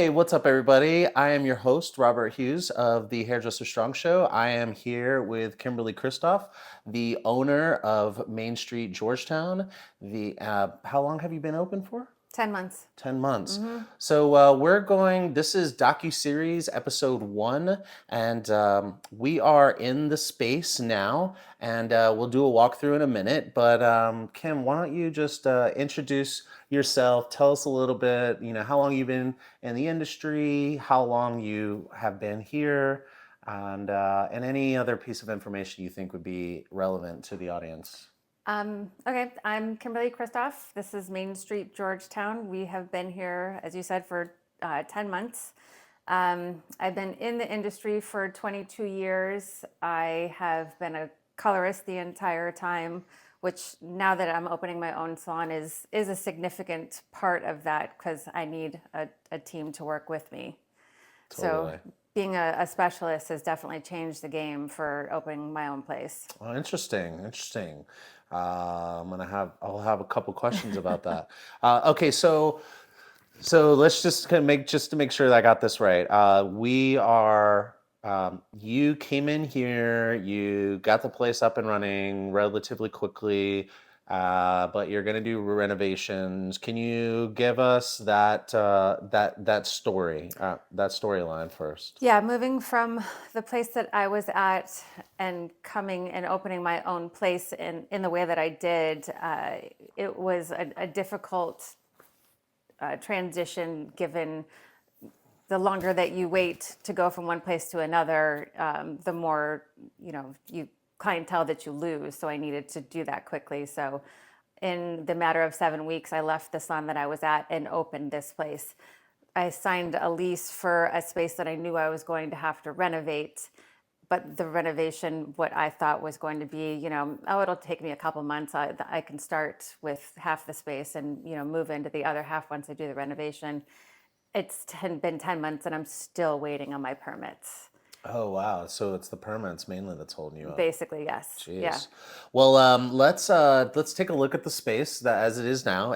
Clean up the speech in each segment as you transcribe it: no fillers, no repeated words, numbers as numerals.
Hey, what's up, everybody? I am your host, Robert Hughes of the Hairdresser Strong Show. I am here with Kimberly Christoph, the owner of Mane Street Georgetown. How long have you been open for? 10 months. 10 months. So this is Docuseries episode 1, and we are in the space now, and we'll do a walkthrough in a minute. But Kim, why don't you just introduce yourself, tell us a little bit, how long you've been in the industry, how long you have been here, and any other piece of information you think would be relevant to the audience. Okay, I'm Kimberly Christoph. This is Mane Street Georgetown. We have been here, as you said, for 10 months. I've been in the industry for 22 years. I have been a colorist the entire time, which now that I'm opening my own salon is a significant part of that because I need a team to work with me. Totally. So being a specialist has definitely changed the game for opening my own place. Oh, interesting. I'll have a couple questions about that. Okay, so let's just kind of to make sure that I got this right. You came in here, you got the place up and running relatively quickly, but you're going to do renovations. Can you give us that storyline first? Yeah, moving from the place that I was at and coming and opening my own place in the way that I did, it was a difficult transition given the longer that you wait to go from one place to another, the more, you clientele that you lose. So I needed to do that quickly. So in the matter of 7 weeks, I left the salon that I was at and opened this place. I signed a lease for a space that I knew I was going to have to renovate, but the renovation, what I thought was going to be, it'll take me a couple months. I can start with half the space and, move into the other half once I do the renovation. It's been 10 months and I'm still waiting on my permits. Oh, wow. So it's the permits mainly that's holding you up. Basically, yes. Jeez. Yeah. Well, let's take a look at the space as it is now.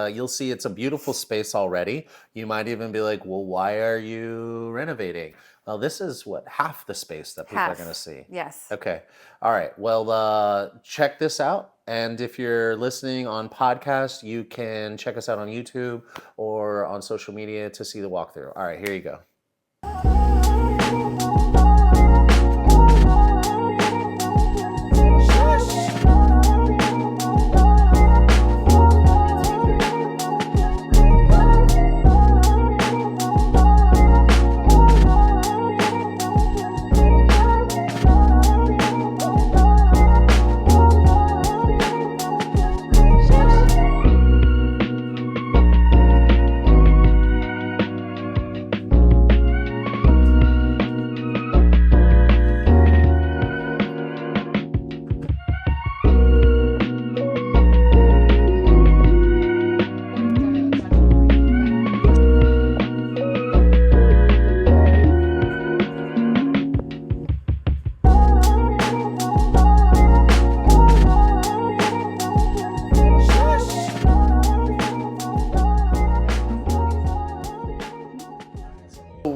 You'll see it's a beautiful space already. You might even be like, well, why are you renovating? Well, this is half the space that people are going to see. Yes. Okay. All right. Well, check this out. And if you're listening on podcast, you can check us out on YouTube or on social media to see the walkthrough. All right, here you go.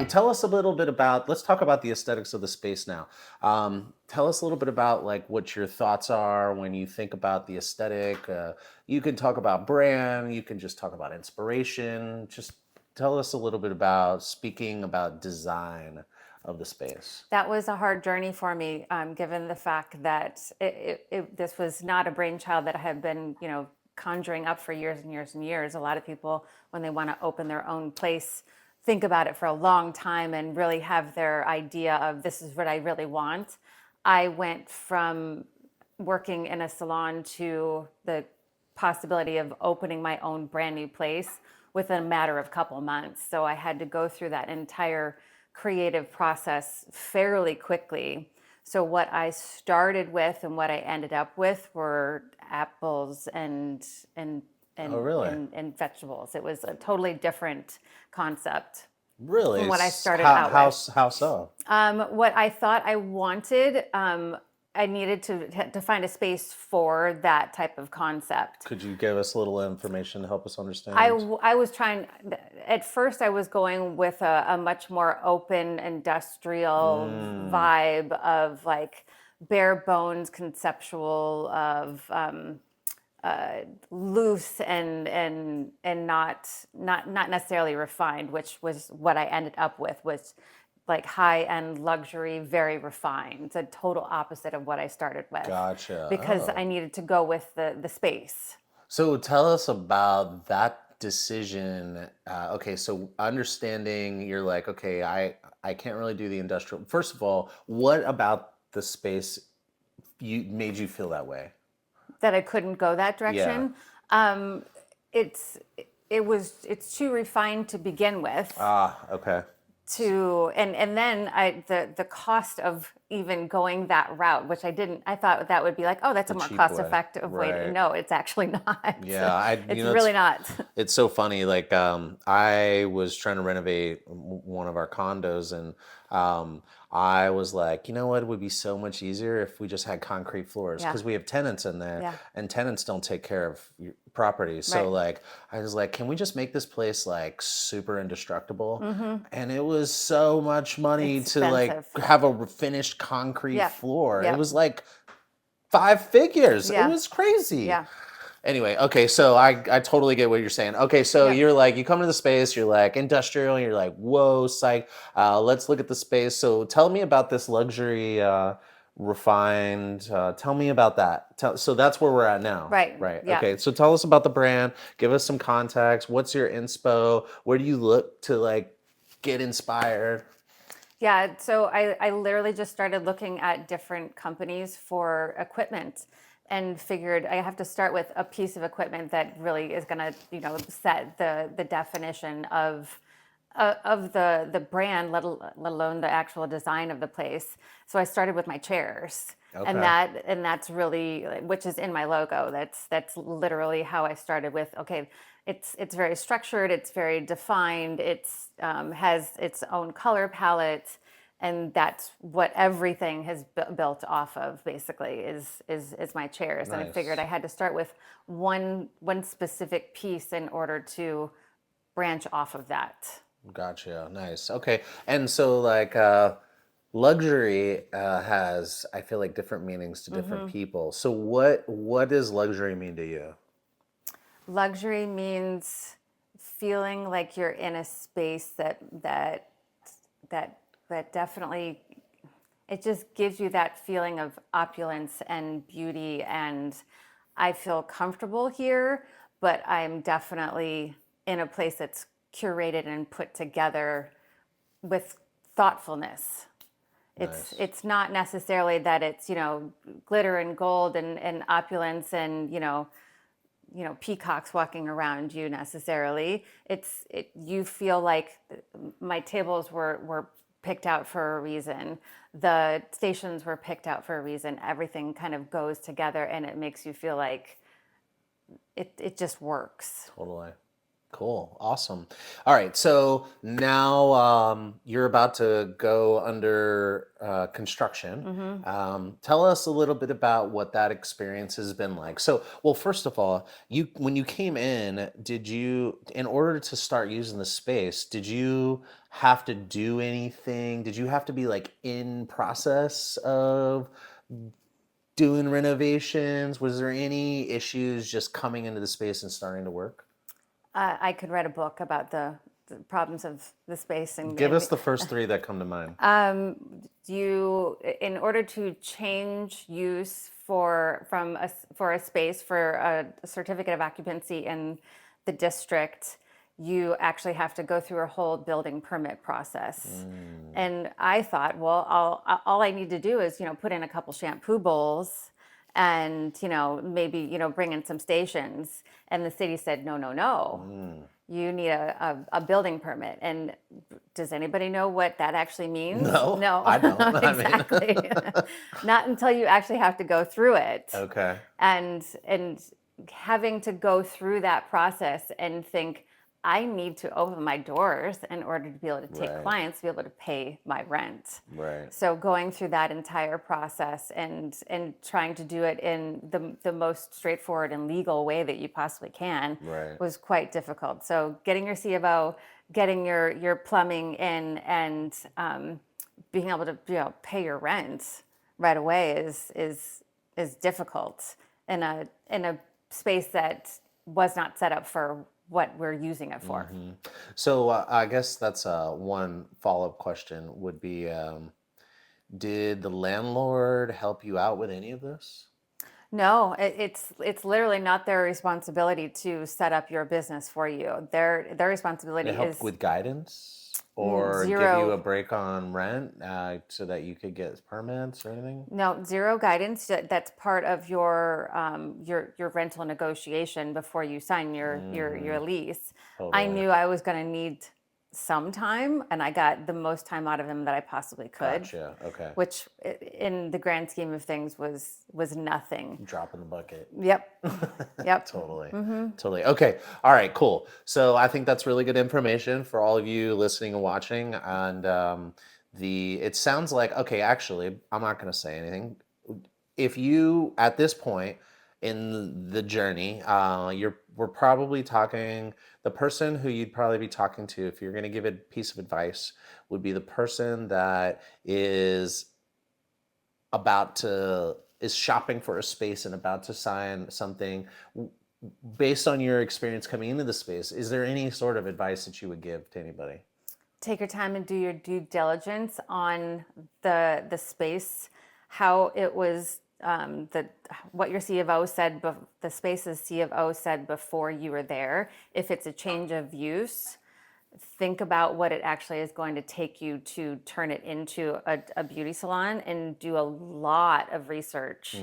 Tell us a little bit let's talk about the aesthetics of the space now. Tell us a little bit about what your thoughts are when you think about the aesthetic. You can talk about brand, you can just talk about inspiration. Just tell us a little bit speaking about design of the space. That was a hard journey for me, given the fact that this was not a brainchild that I had been, conjuring up for years and years and years. A lot of people, when they want to open their own place, think about it for a long time and really have their idea of this is what I really want. I went from working in a salon to the possibility of opening my own brand new place within a matter of a couple months. So I had to go through that entire creative process fairly quickly. So what I started with and what I ended up with were apples and Oh, really? and vegetables. It was a totally different concept. Really? From what I started out with. How so? What I thought I wanted I needed to find a space for that type of concept. Could you give us a little information to help us I, understand? I was trying, at first I was going with a much more open industrial vibe of like bare bones conceptual of loose and not necessarily refined, which was what I ended up with, was like high end luxury, very refined. The total opposite of what I started with. Gotcha. Because Oh. I needed to go with the space. So tell us about that decision. Okay, so understanding you're like, okay, I can't really do the industrial. First of all, what about the space you made you feel that way? That I couldn't go that Yeah. direction. Um, it's it's too refined to begin with. Ah, okay. And then the cost of even going that route, which I thought that would be like, oh, that's a The more cheap cost way. effective way to, Right. no, it's actually not. Yeah, It's really not. it's so funny. Like, I was trying to renovate one of our condos, and I was like, you know what, it would be so much easier if we just had concrete floors Yeah, because we have tenants in there, yeah, and tenants don't take care of your property. So right. like, I was like, can we just make this place like super indestructible? Mm-hmm. And it was so much money to like Expensive. have a finished concrete Yep, floor. It yep, was like 5 figures. It yeah, was crazy. yeah, Anyway, okay, so I totally get what you're saying. Okay, so yep. you're like, you come to the space, you're like industrial, and you're like, whoa, psych. Let's look at the space. So tell me about this luxury, refined. Tell me about that. So that's where we're at now. Right, Right. yeah. Okay. So tell us about the brand. Give us some context. What's your inspo? Where do you look to like get inspired? Yeah, so I literally just started looking at different companies for equipment and figured I have to start with a piece of equipment that really is going to, set the definition of the brand, let alone the actual design of the place. So I started with my chairs, and Okay. that's really, which is in my logo. That's literally how I started with. Okay, it's very structured, it's very defined, it's has its own color palette, and that's what everything has built off of. Basically, is my chairs. And I figured Nice. I had to start with one specific piece in order to branch off of that. Gotcha. Nice. Okay. And so like luxury has I feel like different meanings to different people. So what does luxury mean to you? Luxury means feeling like you're in a space that that definitely, it just gives you that feeling of opulence and beauty, and I feel comfortable here, but I'm definitely in a place that's curated and put together with thoughtfulness. Nice. It's not necessarily that it's, glitter and gold and opulence and, peacocks walking around you necessarily. You feel like my tables were picked out for a reason. The stations were picked out for a reason. Everything kind of goes together and it makes you feel like it just works. Totally. Cool. Awesome. All right. So now you're about to go under construction. Tell us a little bit about what that experience has been like. So, well, first of all, when you came in, in order to start using the space, did you have to do anything? Did you have to be like in process of doing renovations? Was there any issues just coming into the space and starting to work? I could write a book about the problems of the space Give us the first three that come to mind. in order to change use for a space for a certificate of occupancy in the district, you actually have to go through a whole building permit process. And I thought, well, all I need to do is, put in a couple shampoo bowls and, maybe, bring in some stations. And the city said, no, no, no. You need a building permit. And does anybody know what that actually means? No, No, I don't. I mean, exactly. Not until you actually have to go through it. okay. And having to go through that process and think, I need to open my doors in order to be able to take Right. clients, to be able to pay my rent. Right. So going through that entire process and trying to do it in the most straightforward and legal way that you possibly can Right. was quite difficult. So getting your C of O, getting your plumbing in, and being able to pay your rent right away is difficult in a space that was not set up for what we're using it for. So I guess that's one follow-up question would be, did the landlord help you out with any of this? No, it's literally not their responsibility to set up your business for you. Their responsibility They helped is with guidance or give you a zero. break on rent so that you could get permits or anything? No, zero guidance. That's part of your rental negotiation before you sign your lease. I Totally. knew I was going to need some time, and I got the most time out of them that I possibly could, Gotcha. Okay. which in the grand scheme of things was nothing. Drop in the bucket. Yep, yep. Totally. Totally. Okay. All right, cool. So I think that's really good information for all of you listening and watching. And it sounds like, okay, actually, I'm not going to say anything. If you, at this point in the journey, we're probably talking, the person who you'd probably be talking to, if you're going to give a piece of advice, would be the person that is shopping for a space and about to sign something. Based on your experience coming into the space, is there any sort of advice that you would give to anybody? Take your time and do your due diligence on the space, how it was, what your C of O said, the space's C of O said before you were there. If it's a change of use, think about what it actually is going to take you to turn it into a beauty salon, and do a lot of research.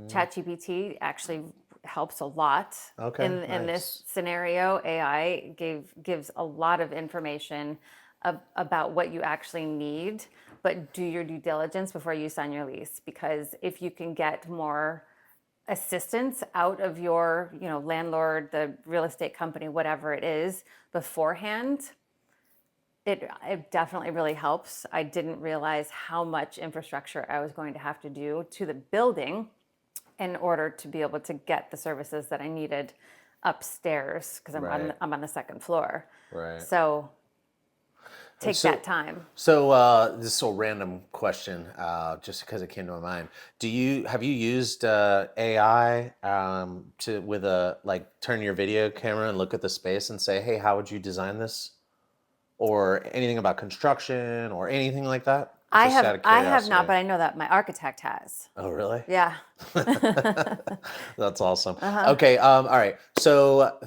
ChatGPT actually helps a lot Okay, in this nice. scenario. AI gives a lot of information about what you actually need, but do your due diligence before you sign your lease, because if you can get more assistance out of your landlord, the real estate company, whatever it is, beforehand, it definitely really helps. I didn't realize how much infrastructure I was going to have to do to the building in order to be able to get the services that I needed upstairs, because Right. I'm on the second floor. Right. So take So, that time. this is a random question, just because it came to my mind. Have you used AI to with a like turn your video camera and look at the space and say, hey, how would you design this? Or anything about construction or anything like that? Just out of I have not, curiosity. but I know that my architect has. Oh, really? Yeah. That's awesome. Uh-huh. Okay, all right. So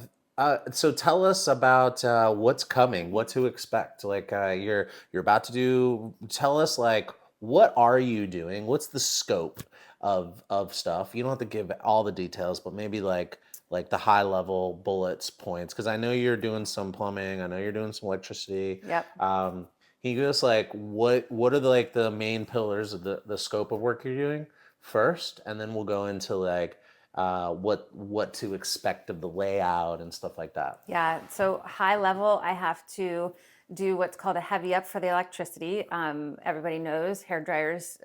tell us about what's coming, what to expect. Like you're about to do. Tell us like what are you doing? What's the scope of stuff? You don't have to give all the details, but maybe like the high level bullets points. Because I know you're doing some plumbing. I know you're doing some electricity. Yep. Can you give us like what are like the main pillars of the scope of work you're doing first, and then we'll go into like what to expect of the layout and stuff like that. Yeah, so high level, I have to do what's called a heavy up for the electricity. Everybody knows hair dryers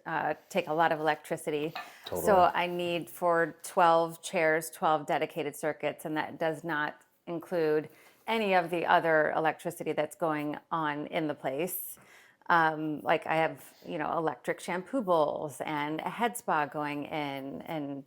take a lot of electricity. Totally. So I need for 12 chairs, 12 dedicated circuits, and that does not include any of the other electricity that's going on in the place. Like I have, electric shampoo bowls and a head spa going in, and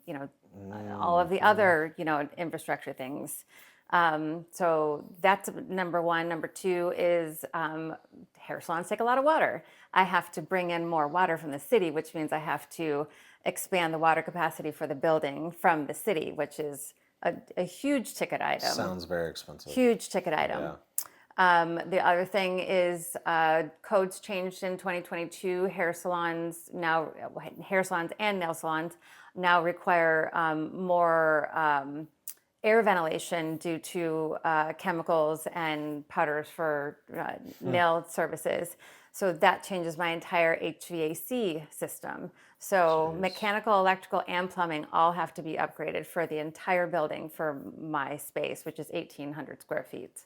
all of the other, infrastructure things. So that's number one. Number two is hair salons take a lot of water. I have to bring in more water from the city, which means I have to expand the water capacity for the building from the city, which is a huge ticket item. Sounds very expensive. Huge ticket item. Yeah. The other thing is codes changed in 2022. Hair salons and nail salons now require more air ventilation due to chemicals and powders for nail services. So that changes my entire HVAC system. So Jeez. mechanical, electrical, and plumbing all have to be upgraded for the entire building for my space, which is 1,800 square feet.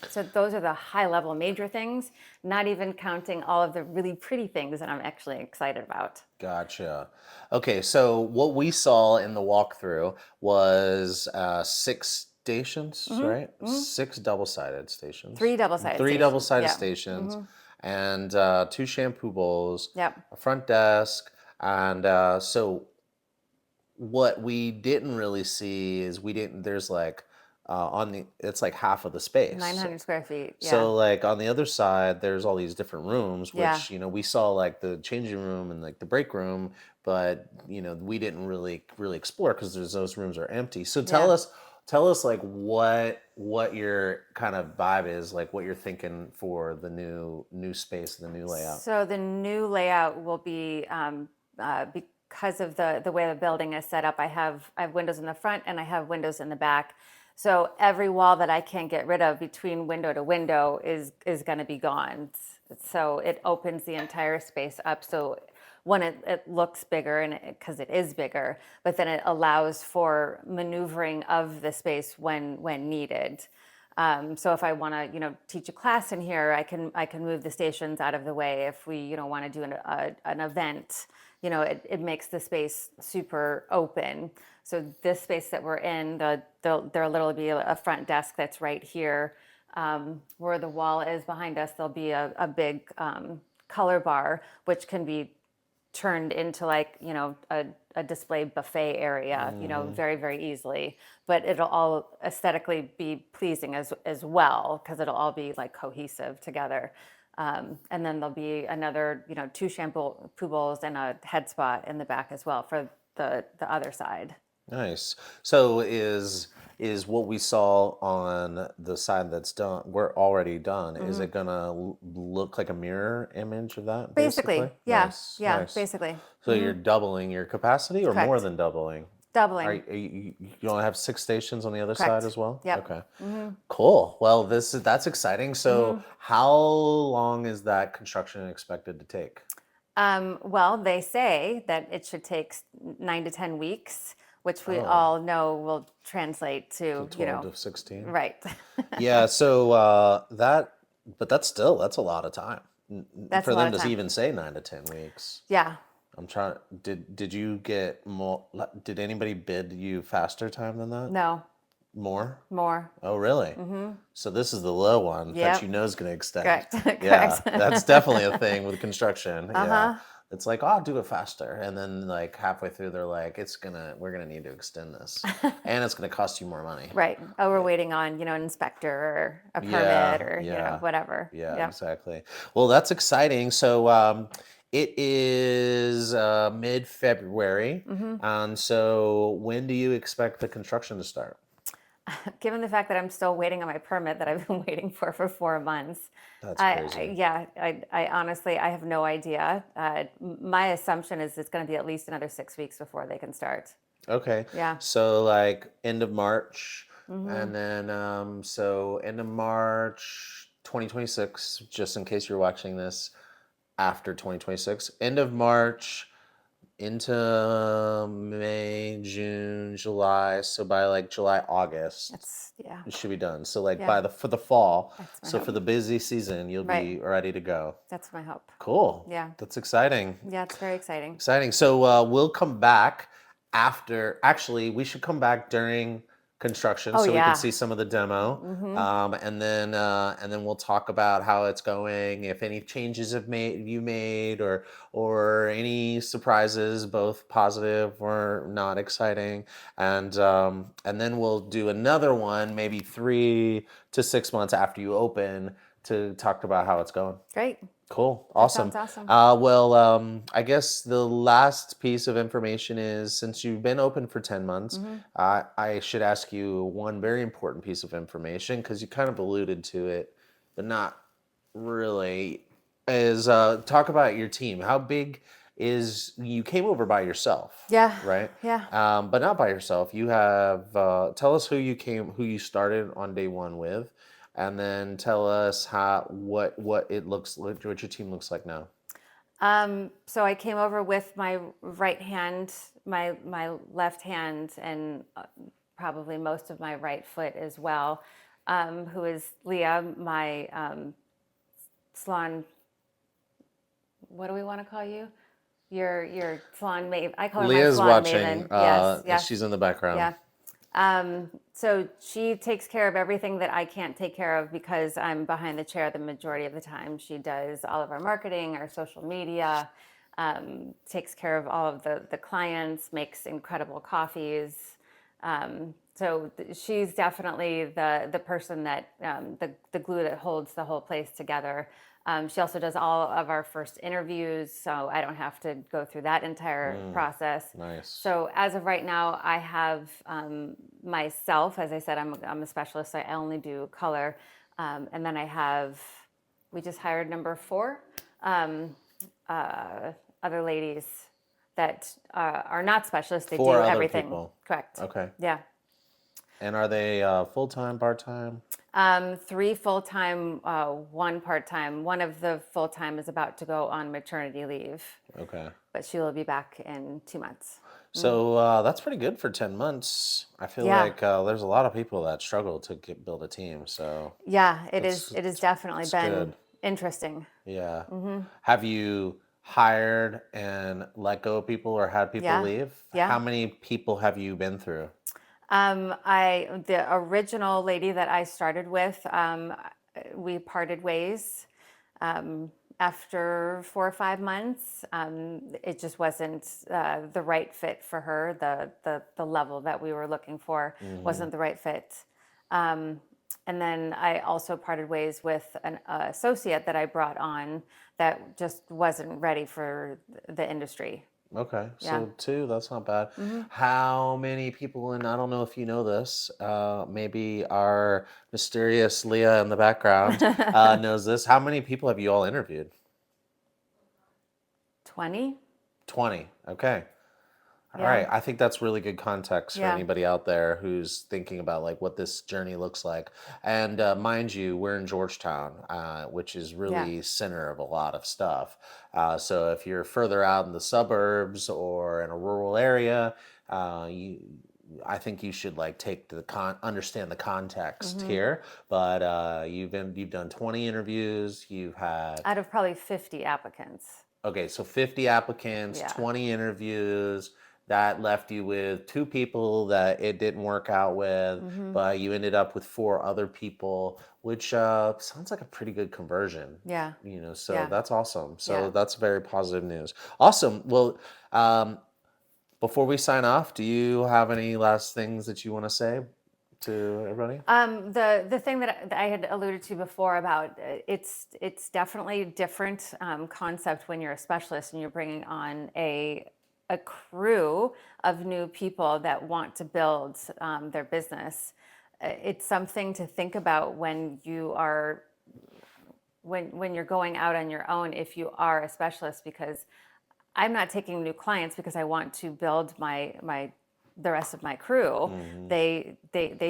So those are the high level major things, not even counting all of the really pretty things that I'm actually excited about. Gotcha. Okay, so what we saw in the walkthrough was six stations, Hmm. right? Six double-sided stations, Three double-sided three stations. double-sided Yeah. stations, and two shampoo bowls, Yep. a front desk, and so what we didn't really see is we didn't. There's like on the it's like half of the space. 900 square feet. Yeah. So like on the other side, there's all these different rooms, Yeah. which we saw like the changing room and like the break room, but we didn't really explore because those rooms are empty. So Yeah. tell us like what your kind of vibe is, like what you're thinking for the new space, the new layout. So the new layout will be because of the way the building is set up. I have windows in the front and I have windows in the back. So every wall that I can't get rid of between window to window is going to be gone. So it opens the entire space up. So one, it looks bigger and because it is bigger, but then it allows for maneuvering of the space when needed. So if I want to, teach a class in here, I can move the stations out of the way. If we, want to do an event, it makes the space super open. So this space that we're in, there'll literally be a front desk that's right here. Where the wall is behind us, there'll be a big color bar, which can be turned into like a display buffet area very very easily, but it'll all aesthetically be pleasing as well because it'll all be like cohesive together. And then there'll be another two shampoo bowls and a head spa in the back as well for the other side. Nice. So is what we saw on the side that's done, we're already done, is it gonna look like a mirror image of that Basically, basically? yeah, Nice, yeah, nice. basically. So you're doubling your capacity or more Correct. than doubling? Doubling. You only have six stations on the other side Correct. as well? Yep. Okay. Cool. Well, that's exciting. So how long is that construction expected to take? Well, they say that it should take 9 to 10 weeks, which we Oh, all know will translate so to, 12 to 16? right. Yeah, so but that's a lot of time That's for a lot them of to time. even say 9 to 10 weeks. Yeah. I'm trying. Did you get more? Did anybody bid you faster time than that? No, More? more. Oh, really? So this is the low one that you Yep. know is going to extend. Correct. Yeah, Correct. that's definitely a thing with construction. Yeah. Uh-huh. It's like, oh, I'll do it faster. And then like halfway through they're like, we're gonna need to extend this. And it's gonna cost you more money. Right. Oh, we're waiting on, an inspector or a permit Yeah, or, yeah. whatever. Yeah, Yep. exactly. Well, that's exciting. So it is mid-February. And so when do you expect the construction to start? Given the fact that I'm still waiting on my permit that I've been waiting for 4 months, That's crazy. yeah, I honestly, I have no idea. My assumption is it's going to be at least another 6 weeks before they can start. Okay. Yeah. So like end of March, and then so end of March 2026, just in case you're watching this after 2026, end of March into May, June, July. So by like July, August, Yeah, it should be done. So like yeah, for the fall, that's my so for hope. the busy season, you'll Right. be ready to go. That's my hope. Cool. Yeah. That's exciting. Yeah, it's very exciting. Exciting. So we'll come back after. Actually, we should come back during construction Oh, so we can yeah. see some of the demo, and then we'll talk about how it's going, if any changes you made, or any surprises, both positive or not exciting, and then we'll do another one, maybe 3 to 6 months after you open, to talk about how it's going. Great. Cool. That Awesome. sounds awesome. Well, I guess the last piece of information is, since you've been open for 10 months, I should ask you one very important piece of information, because you kind of alluded to it, but not really, is talk about your team. How big you came over by yourself, Yeah. right? Yeah. But not by yourself. You have, tell us who you started on day one with, and then tell us what it looks like, what your team looks like now. So I came over with my right hand, my left hand, and probably most of my right foot as well. who is Leah, my salon. What do we want to call you? Your salon maven. I call her my Leah's salon watching. maven. Yes, yes, She's in the background. yeah. So she takes care of everything that I can't take care of because I'm behind the chair the majority of the time. She does all of our marketing, our social media, takes care of all of the clients, makes incredible coffees. She's definitely the person that the glue that holds the whole place together. She also does all of our first interviews, so I don't have to go through that entire process. Nice. So as of right now, I have myself. As I said, I'm a specialist. So I only do color, and then we just hired number 4 other ladies that are not specialists. They 4 do other everything. people. Correct. Okay. Yeah. And are they full-time, part-time? 3 full-time, 1 part-time. One of the full-time is about to go on maternity leave, Okay. but she will be back in 2 months. So that's pretty good for 10 months. I feel Yeah. like there's a lot of people that struggle to build a team. So Yeah, it that's has definitely that's been good. interesting. Yeah. Have you hired and let go of people or had people Yeah. leave? Yeah. How many people have you been through? The original lady that I started with, we parted ways after 4 or 5 months. It just wasn't the right fit for her. The level that we were looking for wasn't the right fit. And then I also parted ways with an associate that I brought on that just wasn't ready for the industry. Okay, Yeah. so 2, that's not bad. How many people, and I don't know if you know this, maybe our mysterious Leah in the background knows this. How many people have you all interviewed? 20? 20. Okay. All Yeah. right. I think that's really good context for Yeah. anybody out there who's thinking about like what this journey looks like. And mind you, we're in Georgetown, which is really center of a lot of stuff. So if you're further out in the suburbs or in a rural area, I think you should like take understand the context here. But you've done 20 interviews. You've had Out of probably 50 applicants. Okay, so 50 applicants, Yeah. 20 interviews. That left you with 2 people that it didn't work out with, but you ended up with 4 other people, which sounds like a pretty good conversion. Yeah. So Yeah. that's awesome. So Yeah. that's very positive news. Awesome. Well, before we sign off, do you have any last things that you want to say to everybody? The thing that I had alluded to before about it's definitely a different concept when you're a specialist and you're bringing on a crew of new people that want to build their business. It's something to think about when you are when you're going out on your own if you are a specialist, because I'm not taking new clients because I want to build the rest of my crew. They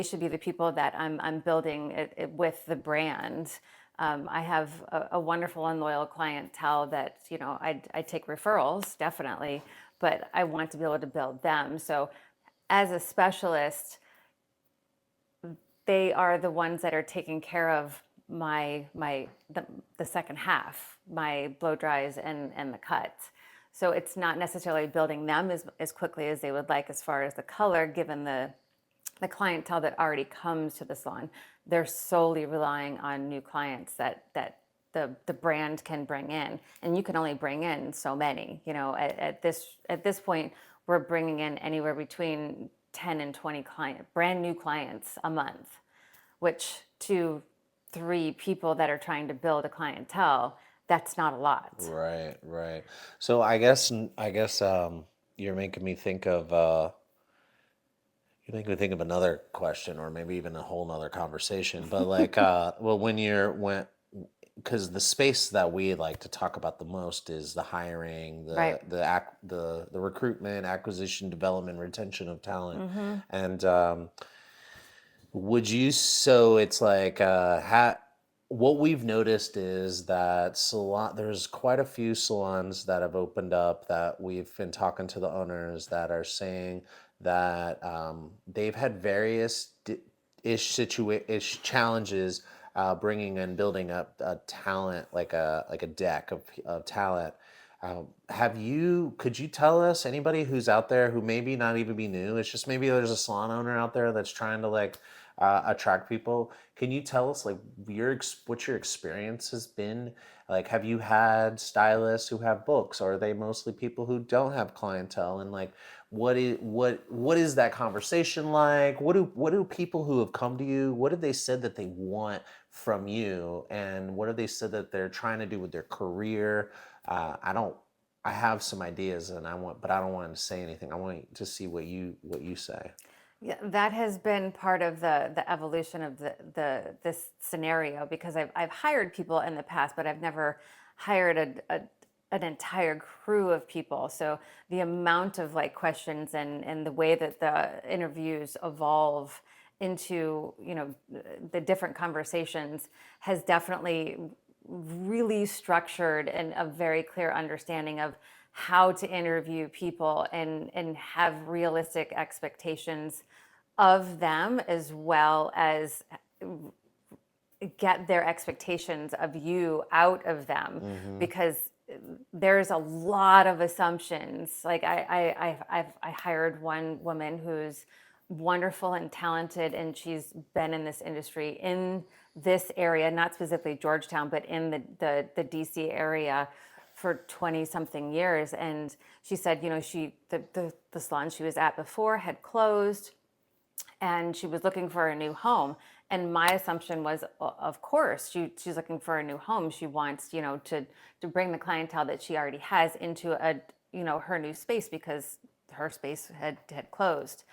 should be the people that I'm building it with the brand. I have a wonderful and loyal clientele that I take referrals definitely, but I want to be able to build them. So as a specialist, they are the ones that are taking care of the second half, my blow dries and the cuts. So it's not necessarily building them as quickly as they would like as far as the color, given the clientele that already comes to the salon. They're solely relying on new clients that the brand can bring in, and you can only bring in so many. At this point, we're bringing in anywhere between 10 and 20 brand new clients a month, which to 3 people that are trying to build a clientele, that's not a lot. Right. So I guess you're making me think of another question, or maybe even a whole nother conversation. But like, well, because the space that we like to talk about the most is the hiring, Right. the recruitment, acquisition, development, retention of talent, and it's like what we've noticed is that there's quite a few salons that have opened up that we've been talking to the owners that are saying that they've had various ish challenges bringing and building up a talent like a deck of talent. Could you tell us anybody who's out there who maybe not even be new? It's just maybe there's a salon owner out there that's trying to like attract people. Can you tell us like what your experience has been? Like, have you had stylists who have books, or are they mostly people who don't have clientele? And like, what is that conversation like? What do people who have come to you? What have they said that they want from you, and what have they said that they're trying to do with their career? I don't. I have some ideas, but I don't want to say anything. I want to see what you say. Yeah, that has been part of the evolution of this scenario, because I've hired people in the past, but I've never hired an entire crew of people. So the amount of like questions and the way that the interviews evolve into, the different conversations has definitely really structured and a very clear understanding of how to interview people and have realistic expectations of them, as well as get their expectations of you out of them, because there's a lot of assumptions. Like I hired one woman who's wonderful and talented, and she's been in this industry in this area, not specifically Georgetown, but in the DC area for 20 something years. And she said, the salon she was at before had closed, and she was looking for a new home. And my assumption was, of course, she's looking for a new home. She wants, to bring the clientele that she already has into her new space, because her space had closed.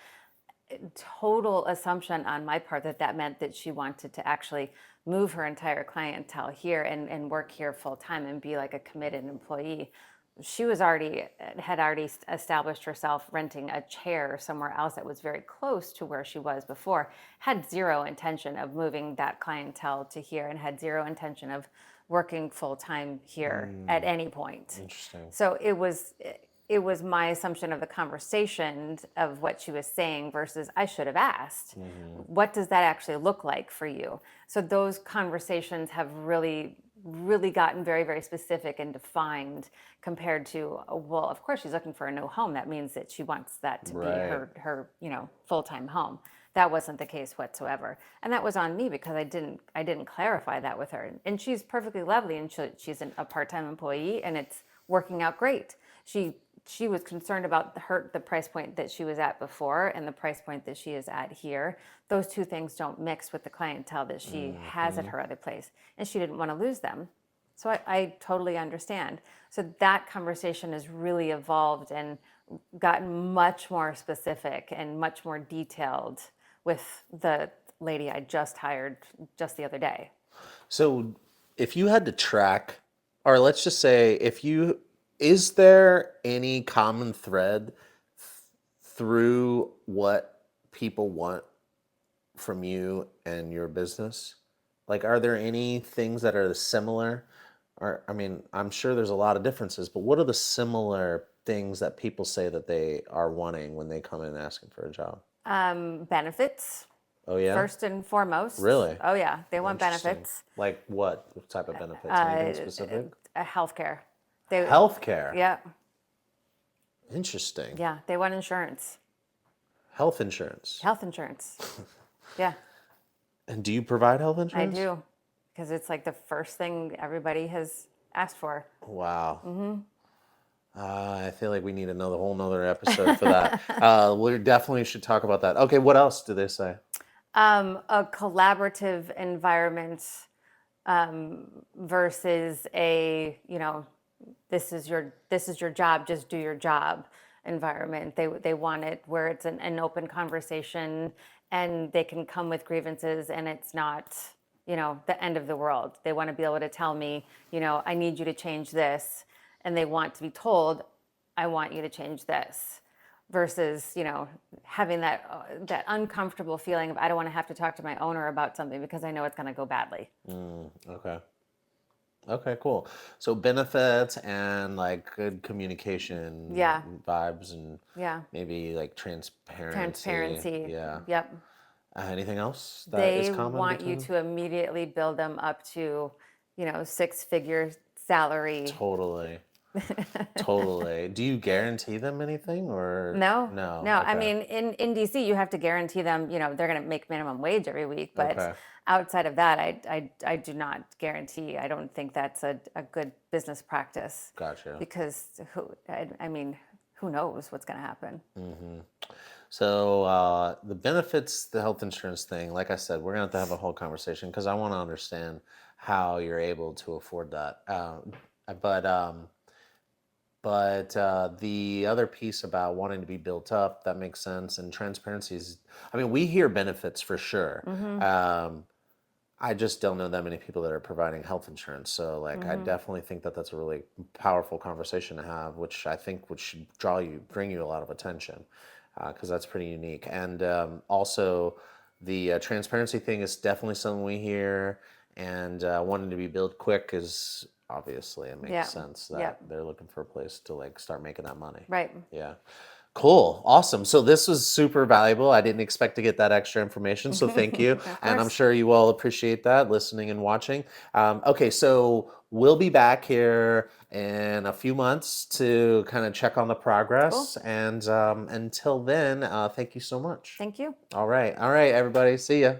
Total assumption on my part that meant that she wanted to actually move her entire clientele here and work here full time and be like a committed employee. She had already established herself renting a chair somewhere else that was very close to where she was before, had zero intention of moving that clientele to here, and had zero intention of working full time here at any point. Interesting. So it was my assumption of the conversation of what she was saying versus I should have asked, what does that actually look like for you? So those conversations have really, really gotten very, very specific and defined, compared to, well, of course she's looking for a new home. That means that she wants that to be her full-time home. That wasn't the case whatsoever. And that was on me, because I didn't clarify that with her. And she's perfectly lovely, and she's a part-time employee, and it's working out great. She was concerned about the price point that she was at before and the price point that she is at here. Those two things don't mix with the clientele that she has at her other place, and she didn't want to lose them. So I totally understand. So that conversation has really evolved and gotten much more specific and much more detailed with the lady I just hired just the other day. So if you had to track, or let's just say is there any common thread through what people want from you and your business? Like, are there any things that are similar? Or, I mean, I'm sure there's a lot of differences, but what are the similar things that people say that they are wanting when they come in asking for a job? Benefits, Oh, yeah? first and foremost. Really? Oh yeah, they want Interesting. benefits. Like what type of benefits? Anything specific? Healthcare. Healthcare. Yeah, Interesting. yeah. They want insurance. Health insurance. Health insurance. Yeah, And do you provide health I insurance? do, because it's like the first thing everybody has asked for. Wow. I feel like we need another whole nother episode for that. We definitely should talk about that. Okay, what else do they say? A collaborative environment versus this is your job, just do your job environment. They want it where it's an open conversation, and they can come with grievances, and it's not the end of the world. They want to be able to tell me, I need you to change this, and they want to be told, I want you to change this, versus having that uncomfortable feeling of, I don't want to have to talk to my owner about something because I know it's going to go badly. Okay. Okay, cool. So benefits and like good communication Yeah. vibes, and Yeah. maybe like transparency. Transparency. Yeah. Yep. Anything else that is They common want you between them? to immediately build them up to, six-figure salary. Totally. Totally. Do you guarantee them anything or No, no? no. I Okay. mean, in DC, you have to guarantee them, they're going to make minimum wage every week. But Okay. outside of that, I do not guarantee. I don't think that's a good business practice Gotcha. because I mean, who knows what's going to happen? So the benefits, the health insurance thing, like I said, we're gonna have to have a whole conversation because I want to understand how you're able to afford that. But um, but the other piece about wanting to be built up, that makes sense. And transparency is, I mean, we hear benefits for sure. Mm-hmm. I just don't know that many people that are providing health insurance. So, like, I Mm-hmm. definitely think that that's a really powerful conversation to have, which I think would should bring you a lot of attention, because that's pretty unique. And also, the transparency thing is definitely something we hear, and wanting to be built quick is obviously it makes Yeah. sense Yeah. that they're looking for a place to like start making that money. Right. Yeah. Cool. Awesome. So this was super valuable. I didn't expect to get that extra information. So thank you. Of And I'm course. sure you all appreciate that listening and watching. Okay. So we'll be back here in a few months to kind of check on the Cool. progress. And until then, thank you so much. Thank you. All right. All right, everybody. See ya.